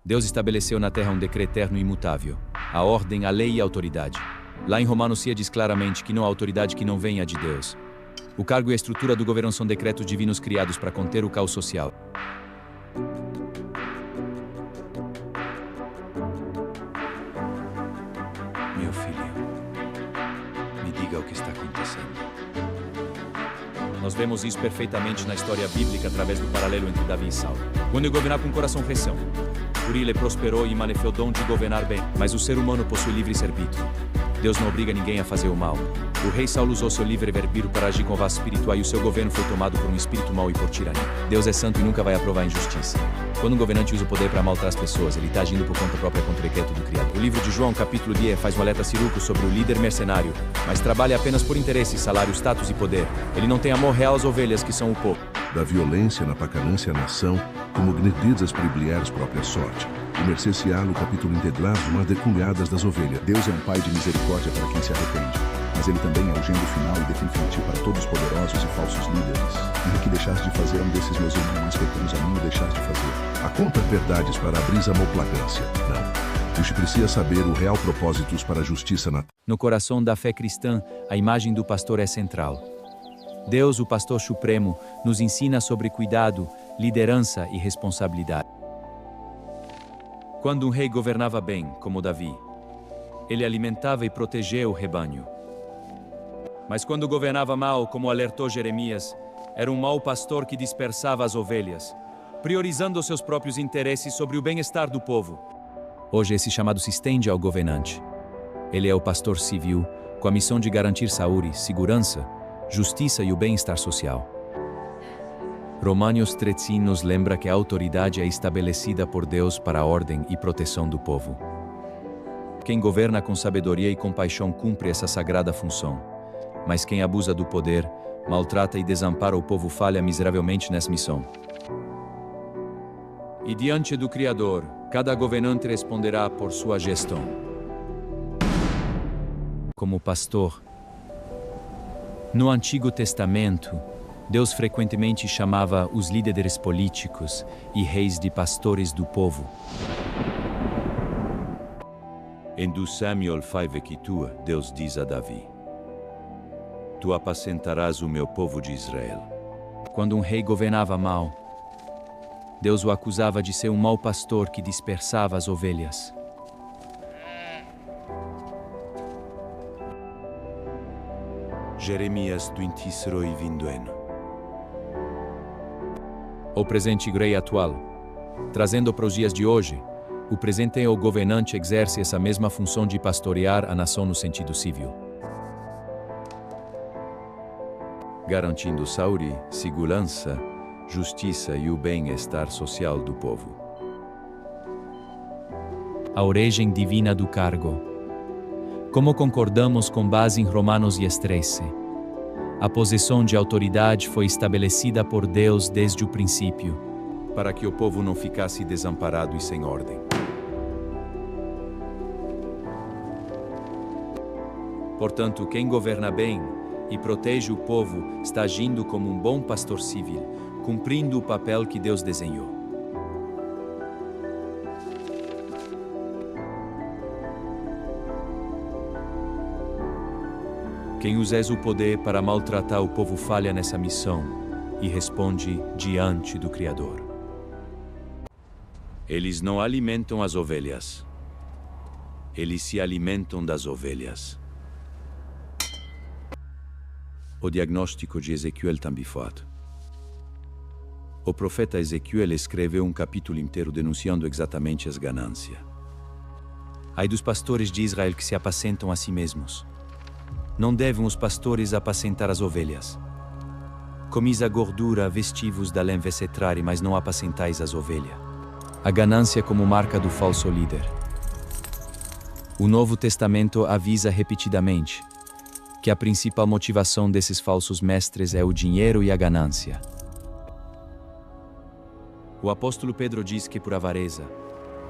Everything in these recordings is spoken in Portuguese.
Deus estabeleceu na terra um decreto eterno e imutável, a ordem, a lei e a autoridade. Lá em Romanos 6 diz claramente que não há autoridade que não venha de Deus. O cargo e a estrutura do governo são decretos divinos criados para conter o caos social. Meu filho, me diga o que está acontecendo. Nós vemos isso perfeitamente na história bíblica através do paralelo entre Davi e Saulo. Quando ele governava com coração reção, por ele prosperou e manifestou o dom de governar bem, mas o ser humano possui livre-arbítrio. Deus não obriga ninguém a fazer o mal. O rei Saulo usou seu livre-arbítrio para agir com voz espiritual e o seu governo foi tomado por um espírito mau e por tirania. Deus é santo e nunca vai aprovar a injustiça. Quando um governante usa o poder para maltratar as pessoas, ele está agindo por conta própria contra o decreto do Criador. O livro de João, capítulo 10, faz um alerta cirúrgico sobre o líder mercenário, mas trabalha apenas por interesse, salário, status e poder. Ele não tem amor real às ovelhas, que são o povo. Da violência na pacanância à nação, como gnedidas para obligar própria sorte. O merceciá-lo, capítulo integral, mas decunhadas das ovelhas. Deus é um pai de misericórdia para quem se arrepende, mas ele também é o gênero final e definitivo para todos os poderosos e falsos líderes. E o que deixaste de fazer um desses meus irmãos pequenos a mim, o deixaste de fazer. A conta verdades para abrir a moplagância. Não. Você precisa saber o real propósitos para a justiça na... No coração da fé cristã, a imagem do pastor é central. Deus, o pastor supremo, nos ensina sobre cuidado, liderança e responsabilidade. Quando um rei governava bem, como Davi, ele alimentava e protegia o rebanho. Mas quando governava mal, como alertou Jeremias, era um mau pastor que dispersava as ovelhas, priorizando seus próprios interesses sobre o bem-estar do povo. Hoje esse chamado se estende ao governante. Ele é o pastor civil, com a missão de garantir saúde, segurança, justiça e o bem-estar social. Romanos 13 nos lembra que a autoridade é estabelecida por Deus para a ordem e proteção do povo. Quem governa com sabedoria e compaixão cumpre essa sagrada função, mas quem abusa do poder, maltrata e desampara o povo falha miseravelmente nessa missão. E diante do Criador, cada governante responderá por sua gestão. Como pastor, no Antigo Testamento, Deus frequentemente chamava os líderes políticos e reis de pastores do povo. Em 2 Samuel 5:2, Deus diz a Davi: Tu apacentarás o meu povo de Israel. Quando um rei governava mal, Deus o acusava de ser um mau pastor que dispersava as ovelhas. Jeremias 23:21. O presente rei atual, trazendo para os dias de hoje, o presente o governante exerce essa mesma função de pastorear a nação no sentido civil. Garantindo saúde, segurança, justiça e o bem-estar social do povo. A origem divina do cargo. Como concordamos com base em Romanos 10:13, a posição de autoridade foi estabelecida por Deus desde o princípio, para que o povo não ficasse desamparado e sem ordem. Portanto, quem governa bem e protege o povo está agindo como um bom pastor civil, cumprindo o papel que Deus desenhou. Quem usa o poder para maltratar o povo falha nessa missão e responde diante do Criador. Eles não alimentam as ovelhas. Eles se alimentam das ovelhas. O diagnóstico de Ezequiel também forte. O profeta Ezequiel escreveu um capítulo inteiro denunciando exatamente as ganâncias. Ai dos pastores de Israel que se apacentam a si mesmos. Não devem os pastores apacentar as ovelhas. Comis a gordura, vestivos da lã vecetrare, mas não apacentais as ovelhas. A ganância como marca do falso líder. O Novo Testamento avisa repetidamente que a principal motivação desses falsos mestres é o dinheiro e a ganância. O apóstolo Pedro diz que por avareza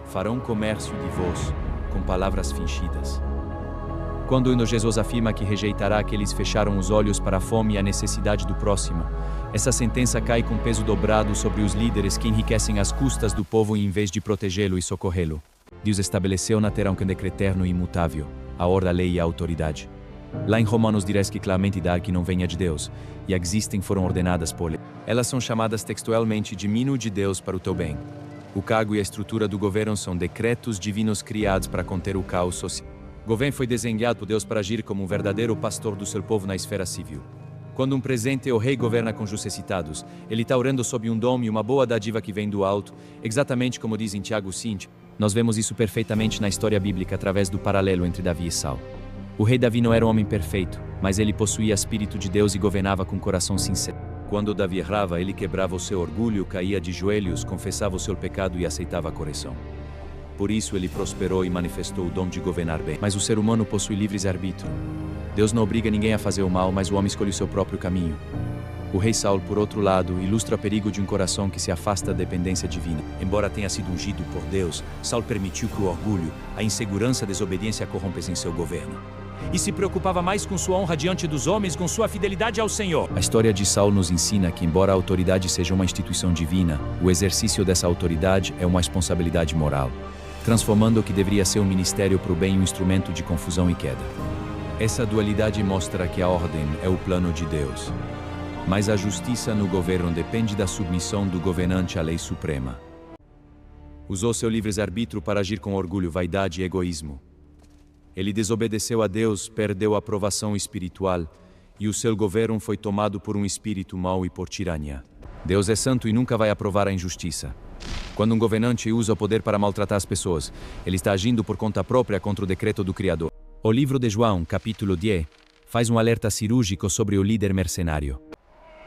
farão comércio de vós com palavras fingidas. Quando Jesus afirma que rejeitará aqueles que fecharam os olhos para a fome e a necessidade do próximo, essa sentença cai com peso dobrado sobre os líderes que enriquecem às custas do povo em vez de protegê-lo e socorrê-lo. Deus estabeleceu na terra um decreto eterno e imutável, a ordem, a lei e a autoridade. Lá em Romanos diz que claramente dá que não venha de Deus, e existem foram ordenadas por ele. Elas são chamadas textualmente de mino de Deus para o teu bem. O cargo e a estrutura do governo são decretos divinos criados para conter o caos social. O governo foi desenhado por Deus para agir como um verdadeiro pastor do seu povo na esfera civil. Quando um presente ou rei governa com necessitados, ele está orando sob um dom e uma boa dádiva que vem do alto, exatamente como diz em Tiago 5. Nós vemos isso perfeitamente na história bíblica através do paralelo entre Davi e Saul. O rei Davi não era um homem perfeito, mas ele possuía espírito de Deus e governava com coração sincero. Quando Davi errava, ele quebrava o seu orgulho, caía de joelhos, confessava o seu pecado e aceitava a correção. Por isso ele prosperou e manifestou o dom de governar bem. Mas o ser humano possui livre-arbítrio. Deus não obriga ninguém a fazer o mal, mas o homem escolhe o seu próprio caminho. O rei Saul, por outro lado, ilustra o perigo de um coração que se afasta da dependência divina. Embora tenha sido ungido por Deus, Saul permitiu que o orgulho, a insegurança e a desobediência corrompessem seu governo. E se preocupava mais com sua honra diante dos homens, com sua fidelidade ao Senhor. A história de Saul nos ensina que, embora a autoridade seja uma instituição divina, o exercício dessa autoridade é uma responsabilidade moral, transformando o que deveria ser um ministério para o bem em um instrumento de confusão e queda. Essa dualidade mostra que a ordem é o plano de Deus, mas a justiça no governo depende da submissão do governante à lei suprema. Usou seu livre-arbítrio para agir com orgulho, vaidade e egoísmo. Ele desobedeceu a Deus, perdeu a aprovação espiritual, e o seu governo foi tomado por um espírito mau e por tirania. Deus é santo e nunca vai aprovar a injustiça. Quando um governante usa o poder para maltratar as pessoas, ele está agindo por conta própria contra o decreto do Criador. O livro de João, capítulo 10, faz um alerta cirúrgico sobre o líder mercenário.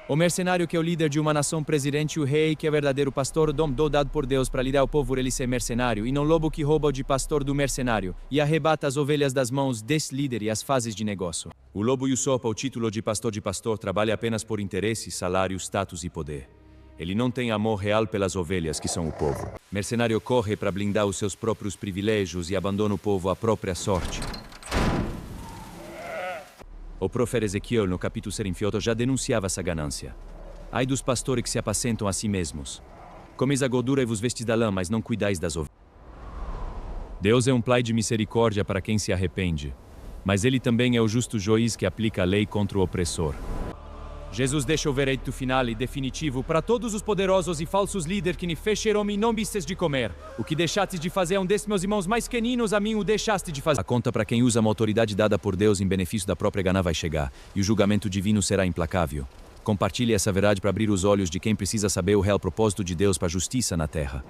O mercenário que é o líder de uma nação, presidente, o rei que é verdadeiro pastor, dom dado por Deus para lidar ao povo, ele ser mercenário, e não lobo que rouba de pastor do mercenário, e arrebata as ovelhas das mãos desse líder e as fazes de negócio. O lobo usurpa o título de pastor, trabalha apenas por interesse, salário, status e poder. Ele não tem amor real pelas ovelhas, que são o povo. Mercenário corre para blindar os seus próprios privilégios e abandona o povo à própria sorte. O profeta Ezequiel, no capítulo 38, já denunciava essa ganância. Ai dos pastores que se apacentam a si mesmos. Comeis a gordura e vos vestis da lã, mas não cuidais das ovelhas. Deus é um pai de misericórdia para quem se arrepende, mas ele também é o justo juiz que aplica a lei contra o opressor. Jesus deixa o veredito final e definitivo para todos os poderosos e falsos líderes que ne fecheram e não bistes de comer. O que deixastes de fazer a um desses meus irmãos mais pequeninos, a mim o deixaste de fazer. A conta para quem usa uma autoridade dada por Deus em benefício da própria gana vai chegar, e o julgamento divino será implacável. Compartilhe essa verdade para abrir os olhos de quem precisa saber o real propósito de Deus para a justiça na terra.